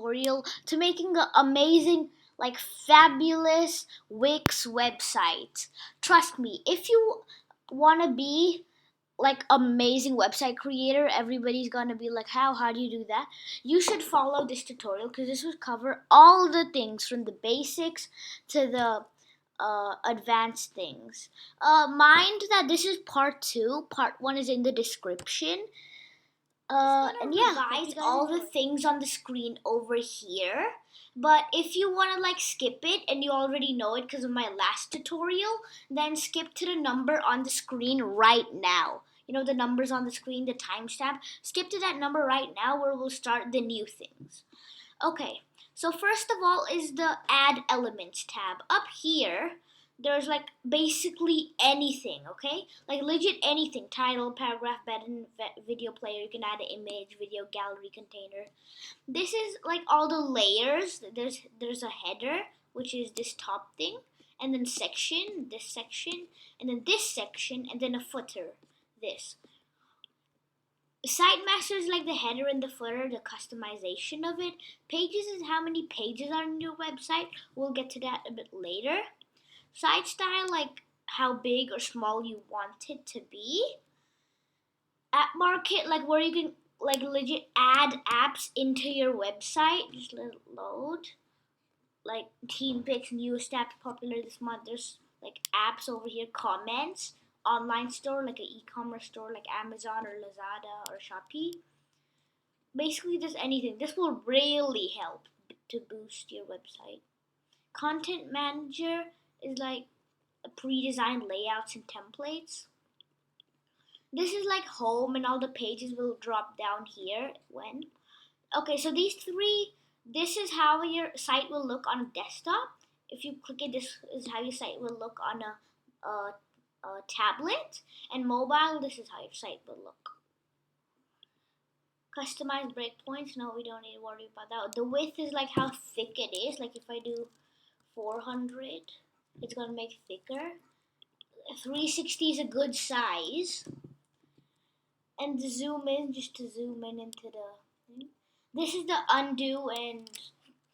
tutorial to making an amazing, like fabulous Wix website. Trust me, if you want to be like amazing website creator, everybody's gonna be like, how do you do that? You should follow this tutorial because this will cover all the things from the basics to the advanced things. Mind that this is part 2. Part 1 is in the description. And yeah, revise all the things on the screen over here. But if you want to like skip it and you already know it because of my last tutorial, then skip to the number on the screen right now. You know the numbers on the screen, the timestamp. Skip to that number right now where we'll start the new things. Okay, so first of all is the Add Elements tab. Up here, there's like basically anything, okay? Like legit anything. Title, paragraph, button, video player. You can add an image, video gallery container. This is like all the layers. There's a header, which is this top thing, and then section, this section, and then this section, and then a footer, this. Site master is like the header and the footer, the customization of it. Pages is how many pages are on your website. We'll get to that a bit later. Site style, like how big or small you want it to be. App market, like where you can like legit add apps into your website. Just let it load. Like team picks, newest apps popular this month. There's like apps over here, comments. Online store, like an e-commerce store like Amazon or Lazada or Shopee. Basically just anything. This will really help to boost your website. Content manager is like pre-designed layouts and templates. This is like home and all the pages will drop down here when. Okay, so these three, this is how your site will look on a desktop. If you click it, this is how your site will look on a tablet, and mobile, this is how your site will look. Customize breakpoints, no, we don't need to worry about that. The width is like how thick it is. Like if I do 400, it's gonna make thicker. 360 is a good size. And the zoom in, just to zoom in into the thing. This is the undo and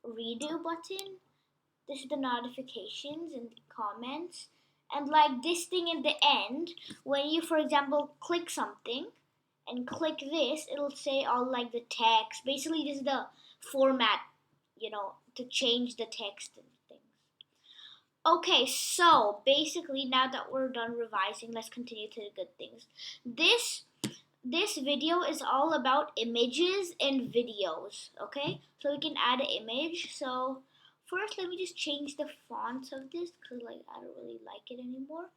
redo button. This is the notifications and comments. And like this thing in the end, when you, for example, click something and click this, it'll say all like the text. Basically, this is the format, to change the text and things. Okay, so basically, now that we're done revising, let's continue to the good things. This video is all about images and videos, okay? So we can add an image. So first, let me just change the font of this because like I don't really like it anymore.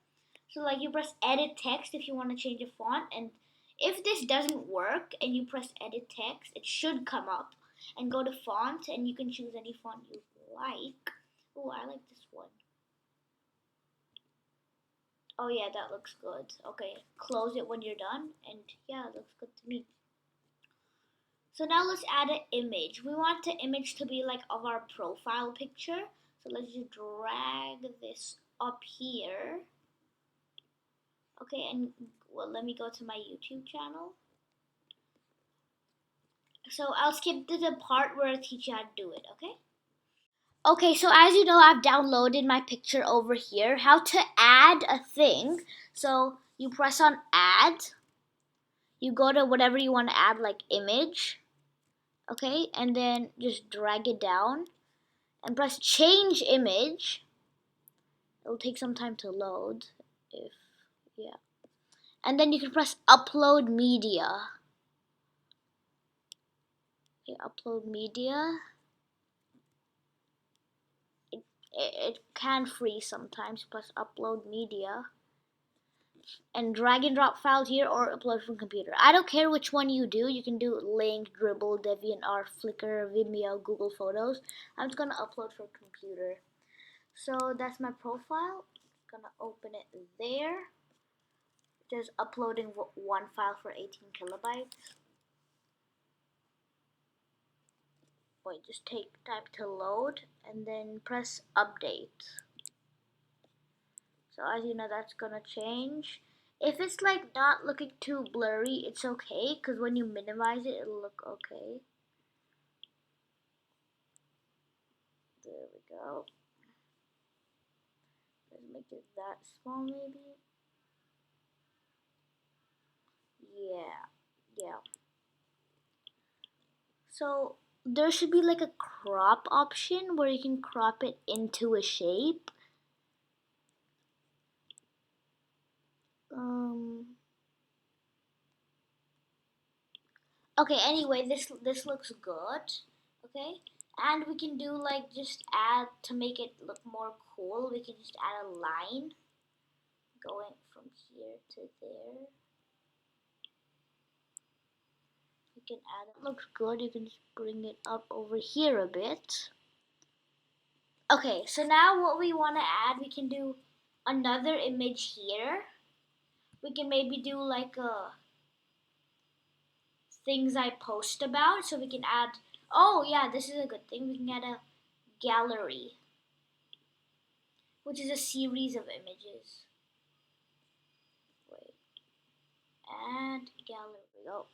So like you press edit text if you want to change a font, and if this doesn't work and you press edit text, it should come up and go to font, and you can choose any font you like. Oh, I like this one. Oh yeah, that looks good. Okay, close it when you're done, and yeah, it looks good to me. So now let's add an image. We want the image to be like of our profile picture. So let's just drag this up here. Okay, and well, let me go to my YouTube channel. So I'll skip to the part where I teach you how to do it, okay? Okay, so as you know, I've downloaded my picture over here. How to add a thing. So you press on add. You go to whatever you want to add, like image. Okay, and then just drag it down and press change image. It'll take some time to load. Yeah. And then you can press upload media. Okay, upload media. It can freeze sometimes. Press upload media. And drag and drop files here or upload from computer. I don't care which one you do. You can do Link, Dribbble, DeviantArt, Flickr, Vimeo, Google Photos. I'm just gonna upload from computer. So that's my profile. Gonna open it there. Just uploading one file for 18 kilobytes. Wait, just take time to load and then press update. So as you know, that's gonna change. If it's like not looking too blurry, it's okay, because when you minimize it, it'll look okay. go. Let's make it that small maybe. Yeah. So there should be like a crop option where you can crop it into a shape. Okay, anyway, this looks good. Okay, and we can do like just add to make it look more cool. We can just add a line going from here to there. You can add it. Looks good. You can just bring it up over here a bit. Okay, so now what we want to add, we can do another image here. We can maybe do like a things I post about, so we can add, oh yeah, this is a good thing, we can add a gallery, which is a series of images. Wait, add gallery. Oh,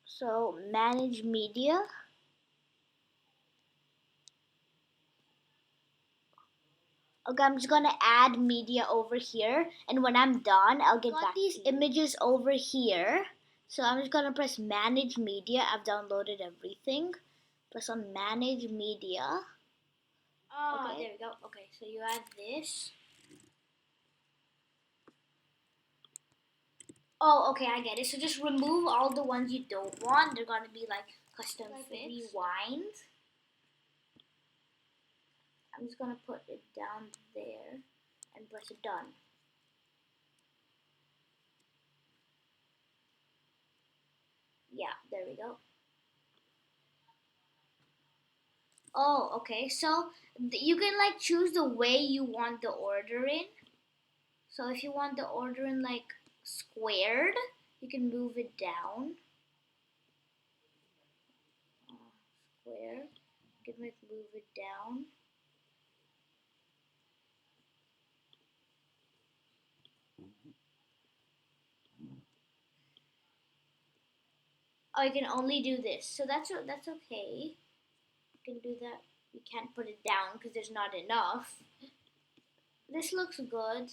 so manage media. Okay, I'm just gonna add media over here, and when I'm done, I'll get back these images over here. So I'm just gonna press manage media. I've downloaded everything. Press on manage media. Oh, okay. There we go. Okay, so you add this. Oh, okay, I get it. So just remove all the ones you don't want. They're gonna be like custom fit. Rewind. I'm just gonna put it down there and press it done. Yeah, there we go. Oh, okay. So you can like choose the way you want the order in. So if you want the order in like squared, you can move it down. Square. You can like move it down. Oh, you can only do this. So that's okay. You can do that. We can't put it down because there's not enough. This looks good.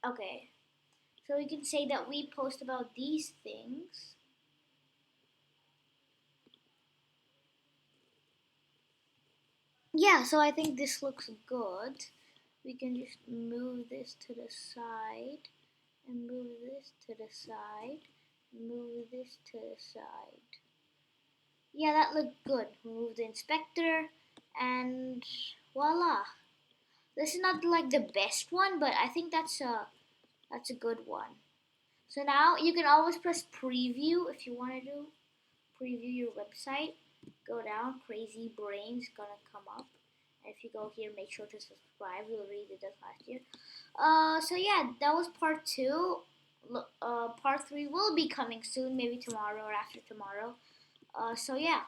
Okay. So we can say that we post about these things. Yeah, so I think this looks good. We can just move this to the side and move this to the side, move this to the side. Yeah, that looked good. Remove the inspector and voila. This is not like the best one, but I think that's a good one. So now you can always press preview if you want to do preview your website. Go down, Crazy Brains gonna come up. And if you go here, make sure to subscribe. We already did that last year. So yeah, that was part 2. Part 3 will be coming soon, maybe tomorrow or after tomorrow. So yeah.